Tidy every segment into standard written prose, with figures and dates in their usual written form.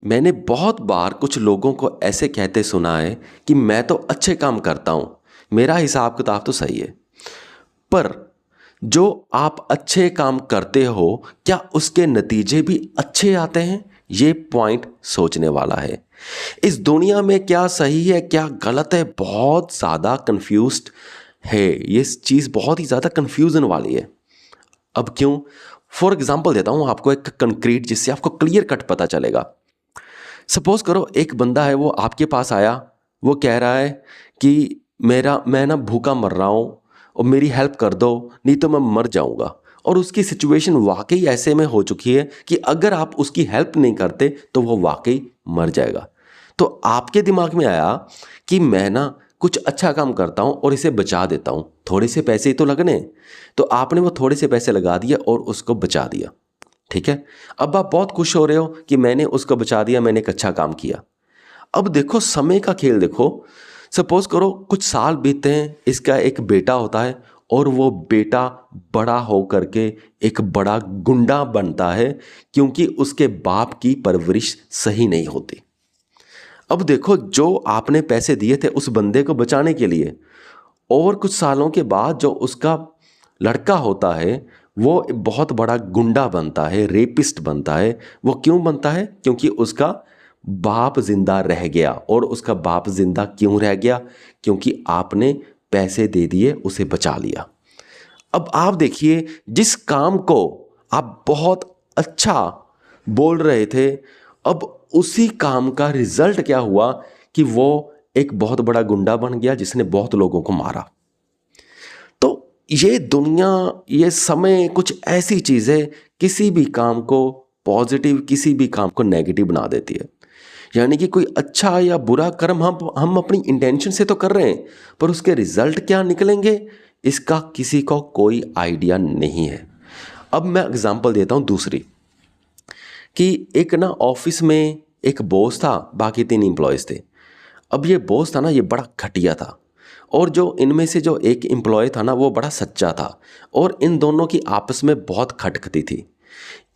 मैंने बहुत बार कुछ लोगों को ऐसे कहते सुना है कि मैं तो अच्छे काम करता हूँ, मेरा हिसाब किताब तो सही है। पर जो आप अच्छे काम करते हो, क्या उसके नतीजे भी अच्छे आते हैं? ये पॉइंट सोचने वाला है। इस दुनिया में क्या सही है, क्या गलत है, बहुत ज़्यादा कन्फ्यूज्ड है। ये चीज़ बहुत ही ज़्यादा कन्फ्यूज़न वाली है। अब क्यों? फॉर एग्ज़ाम्पल देता हूँ आपको एक कंक्रीट, जिससे आपको क्लियर कट पता चलेगा। सपोज करो एक बंदा है, वो आपके पास आया, वो कह रहा है कि मैं ना भूखा मर रहा हूँ और मेरी हेल्प कर दो, नहीं तो मैं मर जाऊँगा। और उसकी सिचुएशन वाकई ऐसे में हो चुकी है कि अगर आप उसकी हेल्प नहीं करते तो वो वाकई मर जाएगा। तो आपके दिमाग में आया कि मैं ना कुछ अच्छा काम करता हूँ और इसे बचा देता हूँ, थोड़े से पैसे ही तो लगने। तो आपने वो थोड़े से पैसे लगा दिए और उसको बचा दिया। ठीक है। अब आप बहुत खुश हो रहे हो कि मैंने उसको बचा दिया, मैंने एक अच्छा काम किया। अब देखो समय का खेल देखो। सपोज करो कुछ साल बीतते हैं, इसका एक बेटा होता है और वो बेटा बड़ा हो करके एक बड़ा गुंडा बनता है, क्योंकि उसके बाप की परवरिश सही नहीं होती। अब देखो, जो आपने पैसे दिए थे उस बंदे को बचाने के लिए, और कुछ सालों के बाद जो उसका लड़का होता है वो बहुत बड़ा गुंडा बनता है, रेपिस्ट बनता है। वो क्यों बनता है? क्योंकि उसका बाप जिंदा रह गया। और उसका बाप जिंदा क्यों रह गया? क्योंकि आपने पैसे दे दिए, उसे बचा लिया। अब आप देखिए, जिस काम को आप बहुत अच्छा बोल रहे थे, अब उसी काम का रिजल्ट क्या हुआ कि वो एक बहुत बड़ा गुंडा बन गया जिसने बहुत लोगों को मारा। तो ये दुनिया, ये समय कुछ ऐसी चीज़ है, किसी भी काम को पॉजिटिव, किसी भी काम को नेगेटिव बना देती है। यानी कि कोई अच्छा या बुरा कर्म हम अपनी इंटेंशन से तो कर रहे हैं, पर उसके रिजल्ट क्या निकलेंगे, इसका किसी को कोई आइडिया नहीं है। अब मैं एग्जांपल देता हूँ दूसरी, कि एक ना ऑफिस में एक बॉस था, बाकी 3 एम्प्लॉयज़ थे। अब ये बॉस था ना, ये बड़ा घटिया था। और जो इनमें से जो एक एम्प्लॉय था ना, वो बड़ा सच्चा था। और इन दोनों की आपस में बहुत खटखटी थी।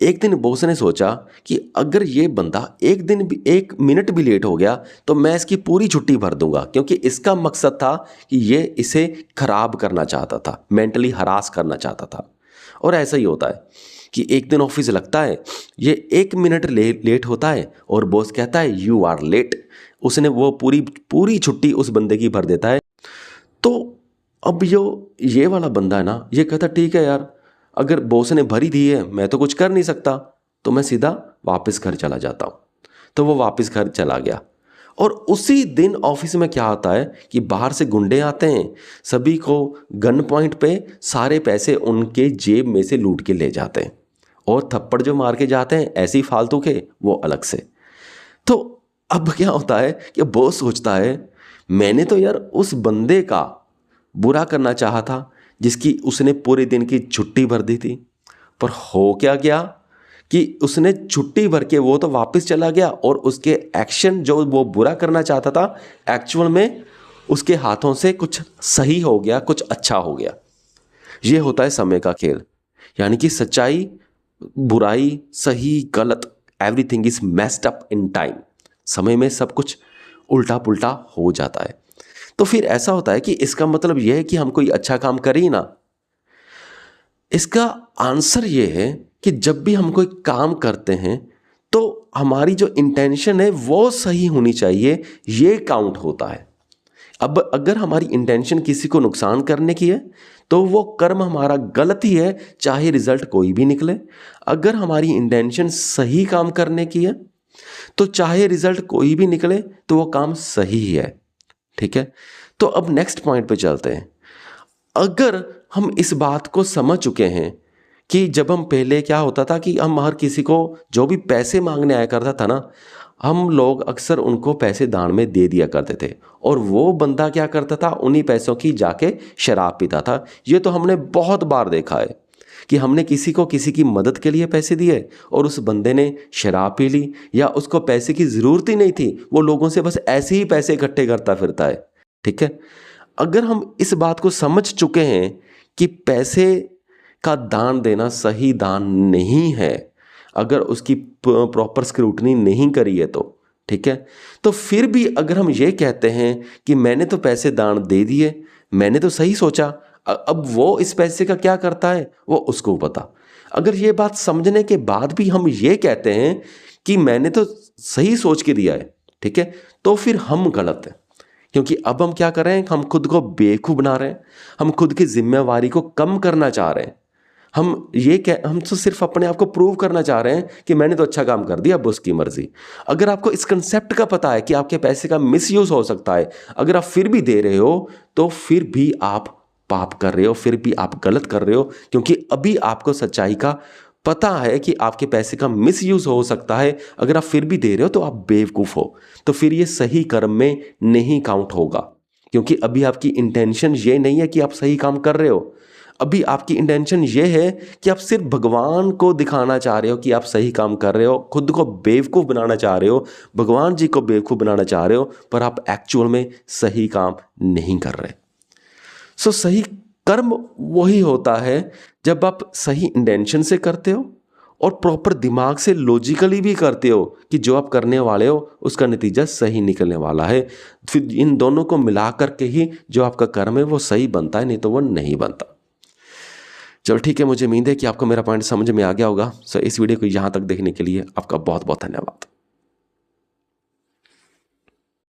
एक दिन बॉस ने सोचा कि अगर ये बंदा एक दिन भी, 1 मिनट भी लेट हो गया तो मैं इसकी पूरी छुट्टी भर दूंगा, क्योंकि इसका मकसद था कि ये इसे खराब करना चाहता था, मेंटली हरास करना चाहता था। और ऐसा ही होता है कि एक दिन ऑफिस लगता है, ये 1 मिनट लेट होता है और बॉस कहता है यू आर लेट। उसने वो पूरी पूरी छुट्टी उस बंदे की भर देता है। तो अब जो ये वाला बंदा है ना, ये कहता ठीक है यार, अगर बॉस ने भरी दी है मैं तो कुछ कर नहीं सकता, तो मैं सीधा वापस घर चला जाता हूँ। तो वो वापस घर चला गया। और उसी दिन ऑफिस में क्या होता है कि बाहर से गुंडे आते हैं, सभी को गन पॉइंट पे सारे पैसे उनके जेब में से लूट के ले जाते हैं। और थप्पड़ जो मार के जाते हैं ऐसे ही फालतू के, वो अलग से। तो अब क्या होता है कि बॉस सोचता है, मैंने तो यार उस बंदे का बुरा करना चाहा था जिसकी उसने पूरे दिन की छुट्टी भर दी थी। पर हो क्या गया कि उसने छुट्टी भर के वो तो वापस चला गया, और उसके एक्शन जो वो बुरा करना चाहता था, एक्चुअल में उसके हाथों से कुछ सही हो गया, कुछ अच्छा हो गया। ये होता है समय का खेल। यानी कि सच्चाई, बुराई, सही, गलत, everything is messed up in time. समय में सब कुछ उल्टा पुल्टा हो जाता है। तो फिर ऐसा होता है कि इसका मतलब यह है कि हम कोई अच्छा काम करें ही ना। इसका आंसर ये है कि जब भी हम कोई काम करते हैं तो हमारी जो इंटेंशन है वो सही होनी चाहिए, ये काउंट होता है। अब अगर हमारी इंटेंशन किसी को नुकसान करने की है तो वो कर्म हमारा गलत ही है, चाहे रिजल्ट कोई भी निकले। अगर हमारी इंटेंशन सही काम करने की है तो चाहे रिजल्ट कोई भी निकले तो वो काम सही ही है। ठीक है। तो अब नेक्स्ट पॉइंट पे चलते हैं। अगर हम इस बात को समझ चुके हैं कि जब हम पहले क्या होता था कि हम हर किसी को जो भी पैसे मांगने आया करता था ना, हम लोग अक्सर उनको पैसे दान में दे दिया करते थे, और वो बंदा क्या करता था, उन्हीं पैसों की जाके शराब पीता था। ये तो हमने बहुत बार देखा है कि हमने किसी को किसी की मदद के लिए पैसे दिए और उस बंदे ने शराब पी ली, या उसको पैसे की ज़रूरत ही नहीं थी, वो लोगों से बस ऐसे ही पैसे इकट्ठे करता फिरता है। ठीक है। अगर हम इस बात को समझ चुके हैं कि पैसे का दान देना सही दान नहीं है, अगर उसकी प्रॉपर स्क्रूटनी नहीं करी है तो, ठीक है। तो फिर भी अगर हम ये कहते हैं कि मैंने तो पैसे दान दे दिए, मैंने तो सही सोचा, अब वो इस पैसे का क्या करता है वो उसको पता। अगर ये बात समझने के बाद भी हम ये कहते हैं कि मैंने तो सही सोच के दिया है, ठीक है, तो फिर हम गलत हैं। क्योंकि अब हम क्या कर रहे हैं, हम खुद को बेवकूफ़ बना रहे हैं, हम खुद की जिम्मेवारी को कम करना चाह रहे हैं। हम तो सिर्फ अपने आप को प्रूव करना चाह रहे हैं कि मैंने तो अच्छा काम कर दिया, अब उसकी मर्जी। अगर आपको इस कंसेप्ट का पता है कि आपके पैसे का मिसयूज हो सकता है, अगर आप फिर भी दे रहे हो तो फिर भी आप पाप कर रहे हो, फिर भी आप गलत कर रहे हो। क्योंकि अभी आपको सच्चाई का पता है कि आपके पैसे का मिसयूज हो सकता है, अगर आप फिर भी दे रहे हो तो आप बेवकूफ़ हो। तो फिर ये सही कर्म में नहीं काउंट होगा, क्योंकि अभी आपकी इंटेंशन ये नहीं है कि आप सही काम कर रहे हो। अभी आपकी इंटेंशन ये है कि आप सिर्फ भगवान को दिखाना चाह रहे हो कि आप सही काम कर रहे हो, खुद को बेवकूफ़ बनाना चाह रहे हो, भगवान जी को बेवकूफ़ बनाना चाह रहे हो, पर आप एक्चुअल में सही काम नहीं कर रहे। सो सही कर्म वही होता है जब आप सही इंटेंशन से करते हो और प्रॉपर दिमाग से लॉजिकली भी करते हो कि जो आप करने वाले हो उसका नतीजा सही निकलने वाला है। फिर इन दोनों को मिला करके ही जो आपका कर्म है वो सही बनता है, नहीं तो वो नहीं बनता। चलो ठीक है, मुझे उम्मीद है कि आपको मेरा पॉइंट समझ में आ गया होगा। सो इस वीडियो को यहाँ तक देखने के लिए आपका बहुत बहुत धन्यवाद।